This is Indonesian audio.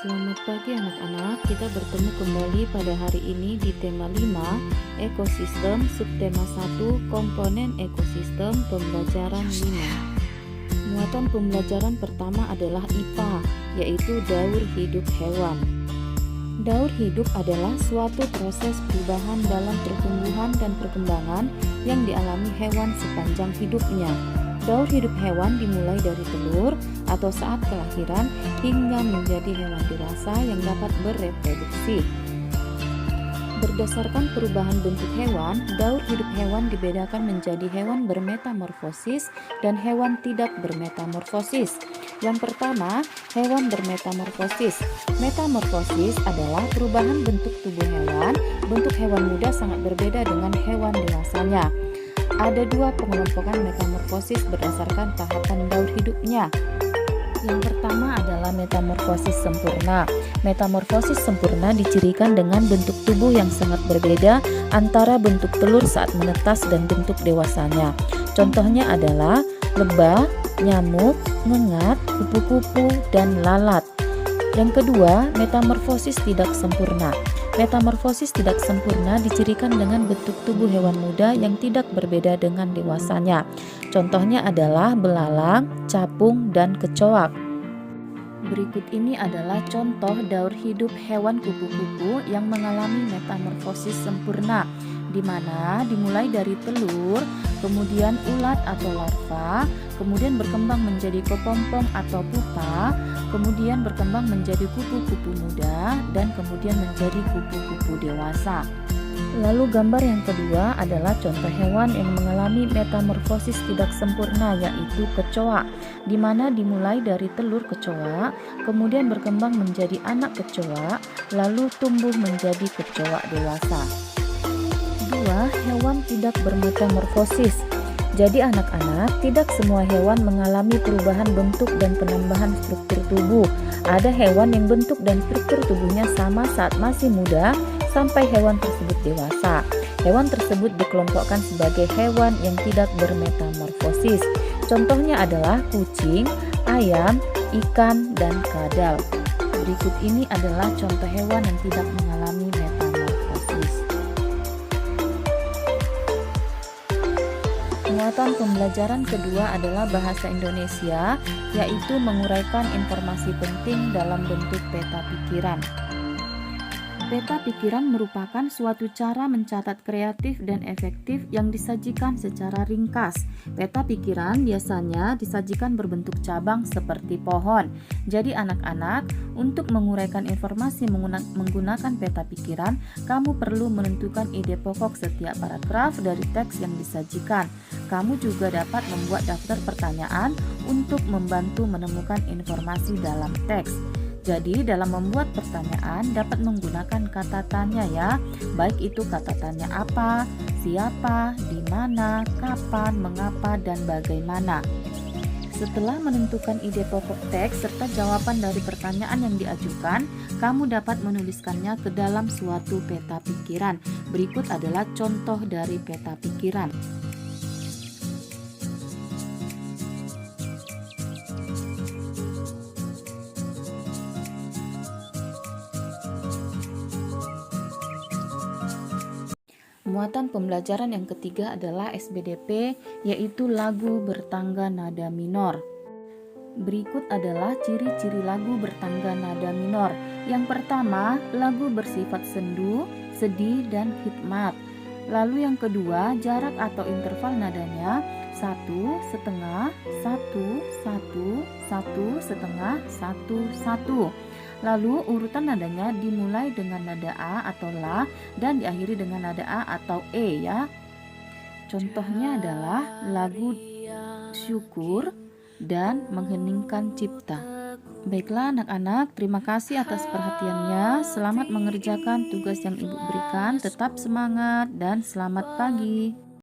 Selamat pagi anak-anak, kita bertemu kembali pada hari ini di tema 5 ekosistem, subtema 1 komponen ekosistem, pembelajaran 5. Muatan pembelajaran pertama adalah IPA, yaitu daur hidup hewan. Daur hidup adalah suatu proses perubahan dalam pertumbuhan dan perkembangan yang dialami hewan sepanjang hidupnya. Daur hidup hewan dimulai dari telur atau saat kelahiran hingga menjadi hewan dewasa yang dapat bereproduksi. Berdasarkan perubahan bentuk hewan, daur hidup hewan dibedakan menjadi hewan bermetamorfosis dan hewan tidak bermetamorfosis. Yang pertama, hewan bermetamorfosis. Metamorfosis adalah perubahan bentuk tubuh hewan. Bentuk hewan muda sangat berbeda dengan hewan dewasanya. Ada dua pengelompokan metamorfosis berdasarkan tahapan daur hidupnya. Yang pertama adalah metamorfosis sempurna. Metamorfosis sempurna dicirikan dengan bentuk tubuh yang sangat berbeda antara bentuk telur saat menetas dan bentuk dewasanya. Contohnya adalah lebah, nyamuk, ngengat, kupu-kupu, dan lalat. Yang kedua, metamorfosis tidak sempurna. Metamorfosis tidak sempurna dicirikan dengan bentuk tubuh hewan muda yang tidak berbeda dengan dewasanya. Contohnya adalah belalang, capung, dan kecoak. Berikut ini adalah contoh daur hidup hewan kupu-kupu yang mengalami metamorfosis sempurna, di mana dimulai dari telur, kemudian ulat atau larva, kemudian berkembang menjadi kepompong atau pupa, kemudian berkembang menjadi kupu-kupu muda, dan kemudian menjadi kupu-kupu dewasa. Lalu gambar yang kedua adalah contoh hewan yang mengalami metamorfosis tidak sempurna, yaitu kecoa, di mana dimulai dari telur kecoa, kemudian berkembang menjadi anak kecoa, lalu tumbuh menjadi kecoa dewasa. 2. Hewan tidak bermetamorfosis. Jadi anak-anak, tidak semua hewan mengalami perubahan bentuk dan penambahan struktur tubuh. Ada hewan yang bentuk dan struktur tubuhnya sama saat masih muda sampai hewan tersebut dewasa. Hewan tersebut dikelompokkan sebagai hewan yang tidak bermetamorfosis. Contohnya adalah kucing, ayam, ikan, dan kadal. Berikut ini adalah contoh hewan yang tidak mengalami metamorfosis. Muatan pembelajaran kedua adalah bahasa Indonesia, yaitu menguraikan informasi penting dalam bentuk peta pikiran. Peta pikiran merupakan suatu cara mencatat kreatif dan efektif yang disajikan secara ringkas. Peta pikiran biasanya disajikan berbentuk cabang seperti pohon. Jadi anak-anak, untuk menguraikan informasi menggunakan peta pikiran, kamu perlu menentukan ide pokok setiap paragraf dari teks yang disajikan. Kamu juga dapat membuat daftar pertanyaan untuk membantu menemukan informasi dalam teks. Jadi dalam membuat pertanyaan dapat menggunakan kata tanya ya, baik itu kata tanya apa, siapa, di mana, kapan, mengapa, dan bagaimana. Setelah menentukan ide pokok teks serta jawaban dari pertanyaan yang diajukan, kamu dapat menuliskannya ke dalam suatu peta pikiran. Berikut adalah contoh dari peta pikiran. Muatan pembelajaran yang ketiga adalah SBDP, yaitu lagu bertangga nada minor. Berikut adalah ciri-ciri lagu bertangga nada minor. Yang pertama, lagu bersifat sendu, sedih, dan hikmat. Lalu yang kedua, jarak atau interval nadanya 1, setengah, 1, 1, 1, setengah, 1, 1. Lalu urutan nadanya dimulai dengan nada A atau La dan diakhiri dengan nada A atau E ya. Contohnya adalah lagu syukur dan mengheningkan cipta. Baiklah anak-anak, terima kasih atas perhatiannya. Selamat mengerjakan tugas yang Ibu berikan. Tetap semangat dan selamat pagi.